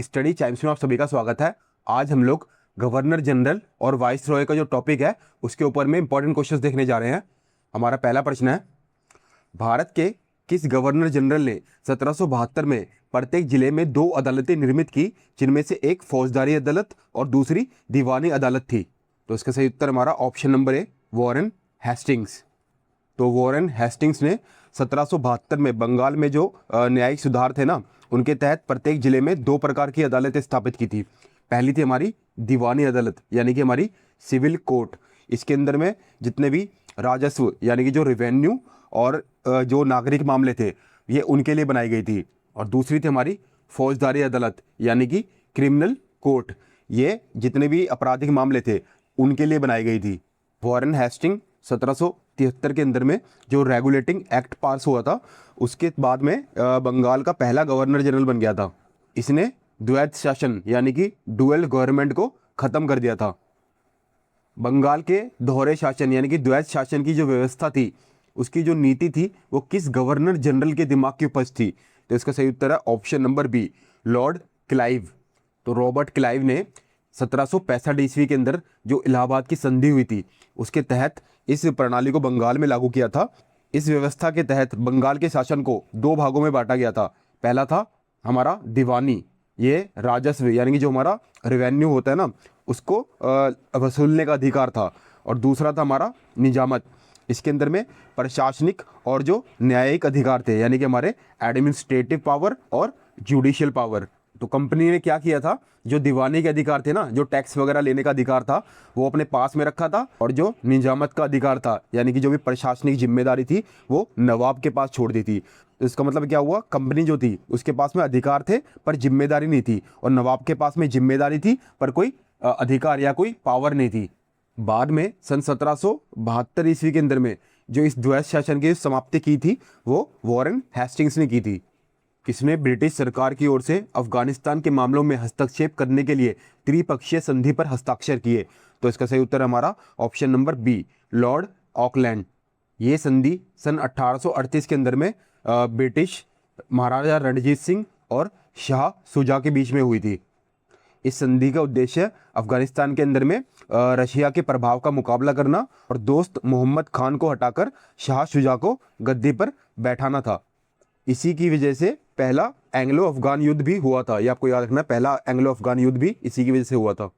Study times में आप सभी का स्वागत है। आज हम लोग गवर्नर जनरल और वाइस रॉय का जो टॉपिक है उसके ऊपर में इंपॉर्टेंट क्वेश्चंस देखने जा रहे हैं। हमारा पहला प्रश्न है, भारत के किस गवर्नर जनरल ने 1772 में प्रत्येक जिले में 2 अदालतें निर्मित की, जिनमें से एक फौजदारी अदालत और दूसरी दीवानी अदालत थी? तो इसका सही उत्तर हमारा option number A, Warren Hastings. तो वॉरेन हेस्टिंग्स ने 1772 में बंगाल में जो न्यायिक सुधार थे ना, उनके तहत प्रत्येक जिले में 2 प्रकार की अदालतें स्थापित की थी। पहली थी हमारी दीवानी अदालत यानी कि हमारी सिविल कोर्ट। इसके अंदर में जितने भी राजस्व यानी कि जो रेवेन्यू और जो नागरिक मामले थे ये उनके लिए बनाई गई थी। और दूसरी थी हमारी फौजदारी अदालत यानी कि क्रिमिनल कोर्ट, ये जितने भी आपराधिक मामले थे उनके लिए बनाई गई थी। वॉरेन हेस्टिंग 1773 के अंदर में जो रेगुलेटिंग एक्ट पास हुआ था उसके बाद में बंगाल का पहला गवर्नर जनरल बन गया था। इसने द्वैत शासन यानी कि डुअल गवर्नमेंट को खत्म कर दिया था। बंगाल के दोहरे शासन यानी कि द्वैत शासन की जो व्यवस्था थी उसकी जो नीति थी वो किस गवर्नर जनरल के दिमाग की उपज थी? तो इसका सही उत्तर है option number B, Lord Clive. तो रॉबर्ट क्लाइव ने 1765 ईस्वी के अंदर जो इलाहाबाद की संधि हुई थी उसके तहत इस प्रणाली को बंगाल में लागू किया था। इस व्यवस्था के तहत बंगाल के शासन को 2 भागों में बांटा गया था। पहला था हमारा दीवानी, ये राजस्व यानी कि जो हमारा रेवेन्यू होता है ना उसको वसूलने का अधिकार था। और दूसरा था हमारा निजामत, इसके अंदर में प्रशासनिक और जो न्यायिक अधिकार थे यानी कि हमारे एडमिनिस्ट्रेटिव पावर और जुडिशियल पावर। तो कंपनी ने क्या किया था, जो दीवानी के अधिकार थे ना, जो टैक्स वगैरह लेने का अधिकार था वो अपने पास में रखा था, और जो निजामत का अधिकार था यानी कि जो भी प्रशासनिक जिम्मेदारी थी वो नवाब के पास छोड़ दी थी। तो इसका मतलब क्या हुआ, कंपनी जो थी उसके पास में अधिकार थे पर जिम्मेदारी नहीं थी, और नवाब के पास में जिम्मेदारी थी पर कोई अधिकार या कोई पावर नहीं थी। बाद में सन 1772 ईस्वी के अंदर में जो इस द्वैत शासन की समाप्ति की थी वो वॉरेन हेस्टिंग्स ने की थी। किसने ब्रिटिश सरकार की ओर से अफगानिस्तान के मामलों में हस्तक्षेप करने के लिए त्रिपक्षीय संधि पर हस्ताक्षर किए? तो इसका सही उत्तर हमारा option number B, Lord Auckland. ये संधि सन 1838 के अंदर में ब्रिटिश महाराजा रणजीत सिंह और शाह शुजा के बीच में हुई थी। इस संधि का उद्देश्य अफगानिस्तान के अंदर में रशिया के प्रभाव का मुकाबला करना और दोस्त मोहम्मद खान को हटाकर शाह शुजा को गद्दी पर बैठाना था। इसी की वजह से पहला एंग्लो अफगान युद्ध भी हुआ था, ये आपको याद रखना, पहला एंग्लो अफगान युद्ध भी इसी की वजह से हुआ था।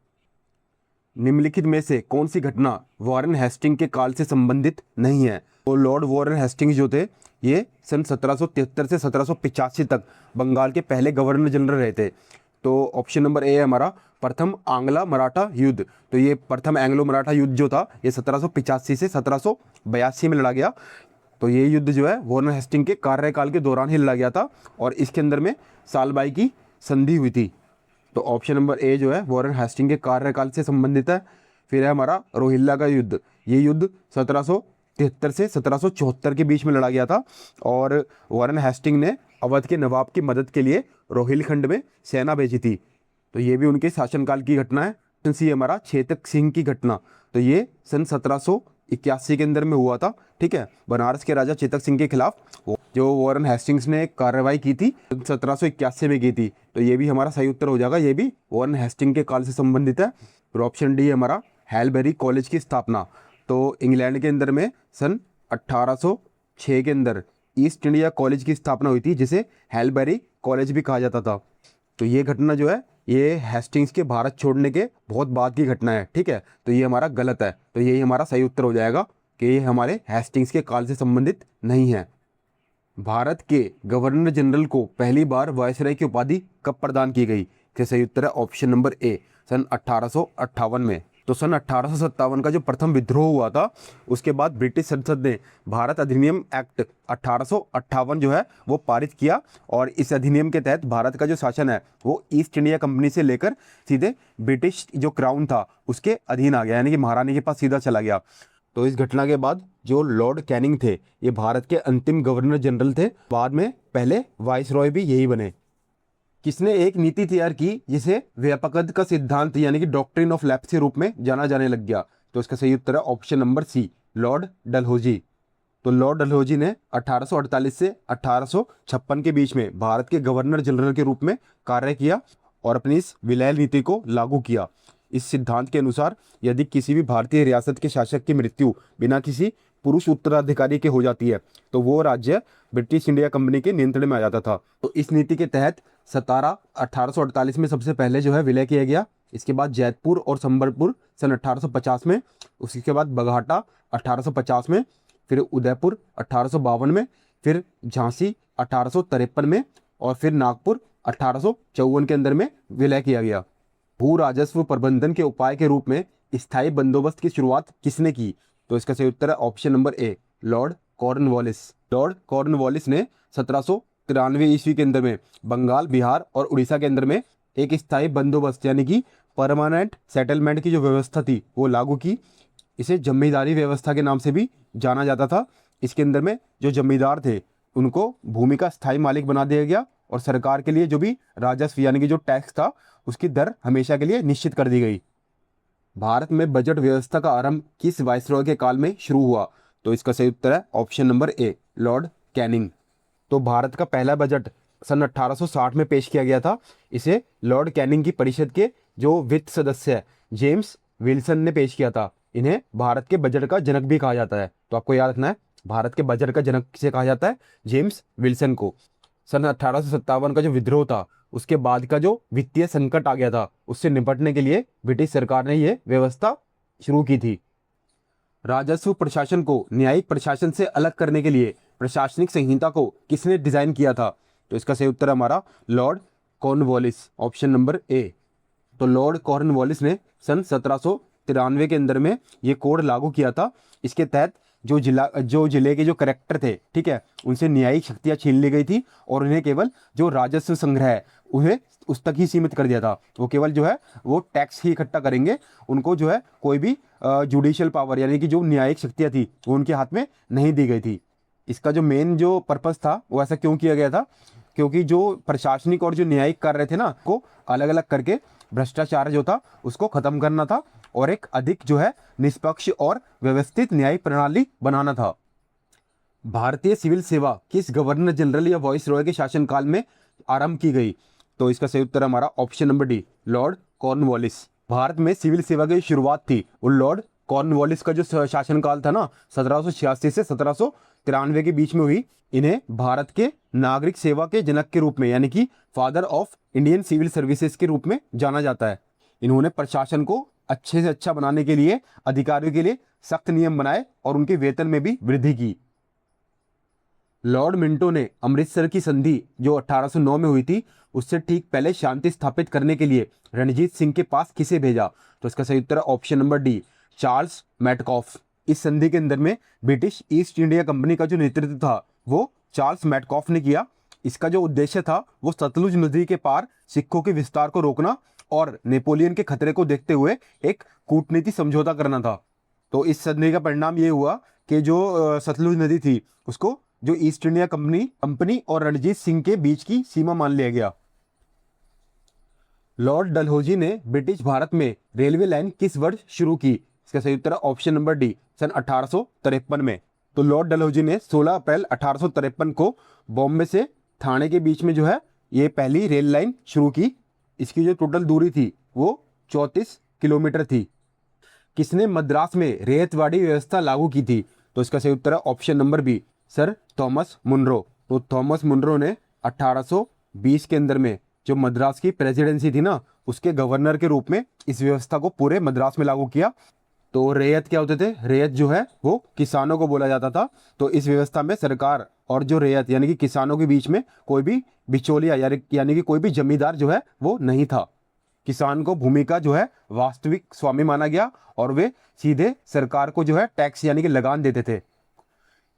निम्नलिखित में से कौन सी घटना वॉरेन हेस्टिंग के काल से संबंधित नहीं है? तो लॉर्ड वॉरेन हेस्टिंग्स जो थे ये सन 1773 से 1785 तक बंगाल के पहले गवर्नर जनरल रहे थे। तो ऑप्शन नंबर ए है हमारा प्रथम आंग्ला मराठा युद्ध। तो ये प्रथम एंग्लो मराठा युद्ध जो था ये 1785 से 1782 में लड़ा गया। तो ये युद्ध जो है वॉरेन हेस्टिंग के कार्यकाल के दौरान ही लड़ा गया था, और इसके अंदर में सालबाई की संधि हुई थी। तो ऑप्शन नंबर ए जो है वॉरेन हेस्टिंग के कार्यकाल से संबंधित है। फिर है हमारा रोहिल्ला का युद्ध। ये युद्ध 1773 से 1774 के बीच में लड़ा गया था, और वॉरेन हेस्टिंग ने अवध के नवाब की मदद के लिए रोहिलखंड में सेना भेजी थी। तो ये भी उनके शासनकाल की घटना है। सी हमारा चेतक सिंह की घटना, तो ये सन 1781 के अंदर में हुआ था। ठीक है, बनारस के राजा चेतक सिंह के खिलाफ जो वॉरेन हेस्टिंग्स ने कार्रवाई की थी 1781 में की थी। तो ये भी हमारा सही उत्तर हो जाएगा, ये भी वॉरेन हेस्टिंग के काल से संबंधित है। और ऑप्शन डी हमारा हैलबेरी कॉलेज की स्थापना। तो इंग्लैंड के अंदर में सन 1806 के अंदर ईस्ट इंडिया कॉलेज की स्थापना हुई थी, जिसे हैलबेरी कॉलेज भी कहा जाता था। तो ये घटना जो है ये हेस्टिंग्स के भारत छोड़ने के बहुत बाद की घटना है। ठीक है, तो ये हमारा गलत है, तो यही हमारा सही उत्तर हो जाएगा कि ये हमारे हेस्टिंग्स के काल से संबंधित नहीं है। भारत के गवर्नर जनरल को पहली बार वायसराय की उपाधि कब प्रदान की गई? तो सही उत्तर है ऑप्शन नंबर ए, सन 1858 में। तो सन 1857 का जो प्रथम विद्रोह हुआ था उसके बाद ब्रिटिश संसद ने भारत अधिनियम एक्ट 1858 जो है वो पारित किया, और इस अधिनियम के तहत भारत का जो शासन है वो ईस्ट इंडिया कंपनी से लेकर सीधे ब्रिटिश जो क्राउन था उसके अधीन आ गया, यानी कि महारानी के पास सीधा चला गया। तो इस घटना के बाद जो लॉर्ड कैनिंग थे ये भारत के अंतिम गवर्नर जनरल थे, बाद में पहले वाइस रॉय भी यही बने। किसने एक नीति तैयार की जिसे व्यापकता का सिद्धांत यानी कि डॉक्ट्रिन ऑफ लैप्स के रूप में जाना जाने लग गया? तो इसका सही उत्तर है option number C, Lord Dalhousie. तो लॉर्ड डलहौजी ने 1848 से 1856 के बीच में भारत के गवर्नर जनरल के रूप में कार्य किया, और अपनी इस विलय नीति को लागू किया। इस सिद्धांत के अनुसार यदि किसी भी भारतीय रियासत के शासक की मृत्यु बिना किसी पुरुष उत्तराधिकारी के हो जाती है तो वो राज्य ब्रिटिश इंडिया कंपनी के नियंत्रण में आ जाता था। तो इस नीति के तहत सतारा 1848 में सबसे पहले जो है विलय किया गया। इसके बाद जैतपुर और संबलपुर सन 1850 में, उसके बाद बगहाटा 1850 में, फिर उदयपुर 1852 में, फिर झांसी 1853 में और फिर नागपुर 1854 के अंदर में विलय किया गया। भू राजस्व प्रबंधन के उपाय के रूप में स्थायी बंदोबस्त की शुरुआत किसने की? तो इसका सही उत्तर है option number A, Lord Cornwallis. Lord Cornwallis ने 1793 ईस्वी के अंदर में बंगाल, बिहार और उड़ीसा के अंदर में एक स्थायी बंदोबस्त यानी कि परमानेंट सेटलमेंट की जो व्यवस्था थी वो लागू की। इसे जमींदारी व्यवस्था के नाम से भी जाना जाता था। इसके अंदर में जो जमींदार थे उनको भूमि का स्थायी मालिक बना दिया गया और सरकार के लिए जो भी राजस्व यानी कि जो टैक्स था उसकी दर हमेशा के लिए निश्चित कर दी गई। भारत में बजट व्यवस्था का आरंभ किस वाइसरॉय के काल में शुरू हुआ? तो इसका सही उत्तर है option number A, Lord Canning. तो भारत का पहला बजट सन 1860 में पेश किया गया था। इसे लॉर्ड कैनिंग की परिषद के जो वित्त सदस्य जेम्स विल्सन ने पेश किया था। इन्हें भारत के बजट का जनक भी कहा जाता है। तो आपको याद रखना है, भारत के बजट का जनक किसे कहा जाता है? जेम्स विल्सन को। सन 1857 का जो विद्रोह था उसके बाद का जो वित्तीय संकट आ गया था उससे निपटने के लिए ब्रिटिश सरकार ने यह व्यवस्था शुरू की थी। राजस्व प्रशासन को न्यायिक प्रशासन से अलग करने के लिए प्रशासनिक संहिता को किसने डिजाइन किया था? तो इसका सही उत्तर हमारा Lord Cornwallis, option number A. तो लॉर्ड कॉर्नवालिस ने सन 1793 के अंदर में ये कोड लागू किया था। इसके तहत जो जिले के जो कलेक्टर थे, ठीक है, उनसे न्यायिक शक्तियां छीन ली गई थी और उन्हें केवल जो राजस्व संग्रह है उन्हें उस तक ही सीमित कर दिया था। वो केवल जो है वो टैक्स ही इकट्ठा करेंगे। उनको जो है कोई भी जुडिशियल पावर यानी कि जो न्यायिक शक्तियां थी वो उनके हाथ में नहीं दी गई थी। इसका जो मेन जो पर्पस था वो ऐसा क्यों किया गया था? क्योंकि जो प्रशासनिक और जो न्यायिक कार्य थे ना को अलग अलग करके भ्रष्टाचार जो था उसको खत्म करना था और एक अधिक जो है निष्पक्ष और व्यवस्थित न्यायिक प्रणाली बनाना था। भारतीय सिविल सेवा किस गवर्नर जनरल या वाइसरॉय के शासनकाल में आरंभ की गई? तो इसका सही उत्तर हमारा option number D, Lord Cornwallis. Bharat में सिविल सेवा की शुरुआत थी वो लॉर्ड कॉर्नवालिस का जो शासनकाल था ना 1786 से 1793 के बीच में हुई। इन्हें भारत के नागरिक सेवा के जनक के रूप में यानी कि father of Indian civil services के रूप में जाना जाता है। इन्होंने प्रशासन को अच्छे से अच्छा बनाने के लिए अधिकारियों के लिए सख्त नियम बनाए और उनके वेतन में भी वृद्धि की। लॉर्ड मिंटो ने अमृतसर की संधि जो 1809 में हुई थी उससे ठीक पहले शांति स्थापित करने के लिए रणजीत सिंह के पास किसे भेजा? तो इसका सही उत्तर है option number D, Charles Metcalfe. इस संधि के अंदर में ब्रिटिश ईस्ट इंडिया कंपनी का जो नेतृत्व था वो चार्ल्स मैटकॉफ ने किया। इसका जो उद्देश्य था वो सतलुज नदी के पार सिखों के विस्तार को रोकना और नेपोलियन के खतरे को देखते हुए एक कूटनीति समझौता करना था। तो इस संधि का परिणाम ये हुआ कि जो सतलुज नदी थी उसको जो ईस्ट इंडिया कंपनी और रणजीत सिंह के बीच की सीमा मान लिया गया। लॉर्ड डलहौजी ने ब्रिटिश भारत में रेलवे लाइन किस वर्ष शुरू की? इसका सही उत्तर है ऑप्शन नंबर डी, सन 1853 में। तो लॉर्ड डलहौजी ने 16 अप्रैल 1853 को बॉम्बे से ठाणे के बीच में जो है ये पहली रेल लाइन शुरू की। इसकी जो टोटल दूरी थी वो 34 किलोमीटर थी। किसने मद्रास में रेतवाड़ी व्यवस्था लागू की थी? तो इसका सही उत्तर है option number B, sir Thomas Munro. तो थॉमस मुनरो ने 1820 के अंदर में जो मद्रास की प्रेसिडेंसी थी ना उसके गवर्नर के रूप में इस व्यवस्था को पूरे मद्रास में लागू किया। तो रेयत क्या होते थे? रेयत जो है वो किसानों को बोला जाता था। तो इस व्यवस्था में सरकार और जो रेयत यानी कि किसानों के बीच में कोई भी बिचौलिया यानी कि कोई भी जमींदार जो है वो नहीं था। किसान को भूमि का जो है वास्तविक स्वामी माना गया और वे सीधे सरकार को जो है टैक्स यानी कि लगान देते थे।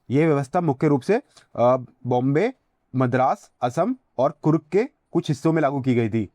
ये व्यवस्था मुख्य रूप से बॉम्बे, मद्रास, असम और कुर्ग के कुछ हिस्सों में लागू की गई थी।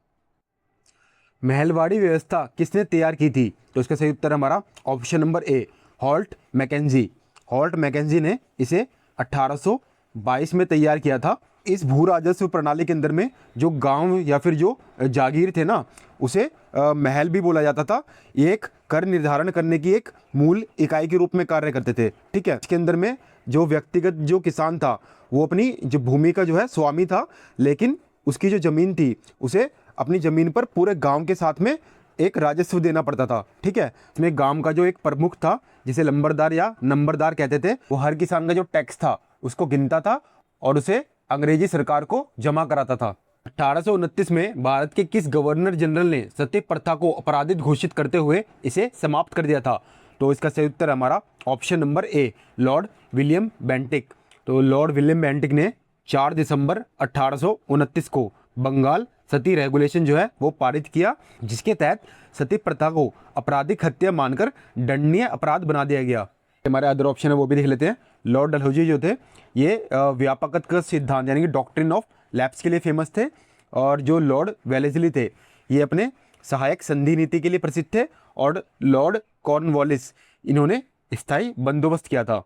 महलवाड़ी व्यवस्था किसने तैयार की थी? तो इसका सही उत्तर हमारा option number A, Holt Mackenzie. Holt Mackenzie ने इसे 1822 में तैयार किया था। इस भू राजस्व प्रणाली के अंदर में जो गांव या फिर जो जागीर थे ना उसे महल भी बोला जाता था। ये एक कर निर्धारण करने की एक मूल इकाई के रूप में कार्य करते थे, ठीक है। इसके अंदर में जो व्यक्तिगत जो किसान था वो अपनी जो भूमि का जो है स्वामी था, लेकिन उसकी जो ज़मीन थी उसे अपनी ज़मीन पर पूरे गांव के साथ में एक राजस्व देना पड़ता था। ठीक है, इसमें गांव का जो एक प्रमुख था जिसे लंबरदार या नंबरदार कहते थे, वो हर किसान का जो टैक्स था उसको गिनता था और उसे अंग्रेजी सरकार को जमा कराता था। 1829 में भारत के किस गवर्नर जनरल ने सती प्रथा को अपराधित घोषित करते हुए इसे समाप्त कर दिया था? तो इसका सही उत्तर हमारा option number A, Lord William Bentinck. तो लॉर्ड विलियम बेंटिक ने 4 दिसंबर 1829 को बंगाल सती रेगुलेशन जो है वो पारित किया, जिसके तहत सती प्रथा को आपराधिक हत्या मानकर दंडनीय अपराध बना दिया गया। हमारे अदर ऑप्शन है वो भी देख लेते हैं। लॉर्ड डलहौजी जो थे ये व्यापकता सिद्धांत यानी कि डॉक्ट्रिन ऑफ लैप्स के लिए फेमस थे, और जो लॉर्ड वेलेस्ली थे ये अपने सहायक संधि नीति के लिए प्रसिद्ध थे, और लॉर्ड कॉर्नवालिस इन्होंने स्थायी बंदोबस्त किया था।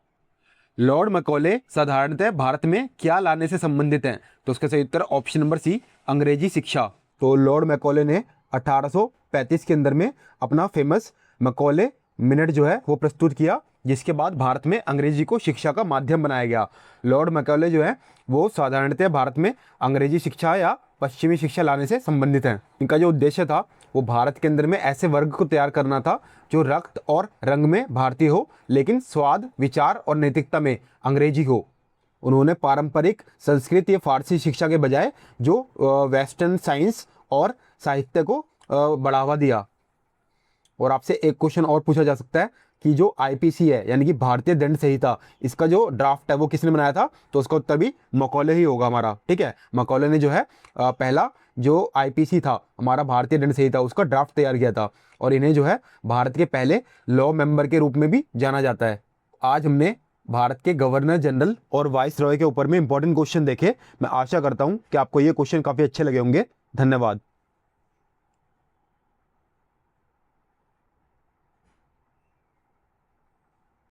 लॉर्ड मैकॉले साधारणतः भारत में क्या लाने से संबंधित हैं? तो उसका सही उत्तर ऑप्शन नंबर सी, अंग्रेजी शिक्षा। तो लॉर्ड मैकॉले ने 1835 के अंदर में अपना फेमस मैकॉले मिनट जो है वो प्रस्तुत किया, जिसके बाद भारत में अंग्रेजी को शिक्षा का माध्यम बनाया गया। लॉर्ड मैकॉले जो है वो साधारणतः भारत में अंग्रेजी शिक्षा या पश्चिमी शिक्षा लाने से संबंधित हैं। इनका जो उद्देश्य था वो भारत के अंदर में ऐसे वर्ग को तैयार करना था जो रक्त और रंग में भारतीय हो, लेकिन स्वाद, विचार और नैतिकता में अंग्रेजी हो। उन्होंने पारंपरिक संस्कृत या फारसी शिक्षा के बजाय जो वेस्टर्न साइंस और साहित्य को बढ़ावा दिया। और आपसे एक क्वेश्चन और पूछा जा सकता है कि जो आईपीसी है यानी कि भारतीय दंड संहिता, इसका जो ड्राफ्ट है वो किसने बनाया था? तो उसका उत्तर भी मैकॉले ही होगा हमारा। ठीक है, मैकॉले ने जो है पहला जो आईपीसी था हमारा भारतीय दंड संहिता उसका ड्राफ्ट तैयार किया था, और इन्हें जो है भारत के पहले लॉ मेंबर के रूप में भी जाना जाता है। आज हमने भारत के गवर्नर जनरल और वाइस रॉय के ऊपर में इंपॉर्टेंट क्वेश्चन देखे। मैं आशा करता हूँ कि आपको ये क्वेश्चन काफ़ी अच्छे लगे होंगे। धन्यवाद।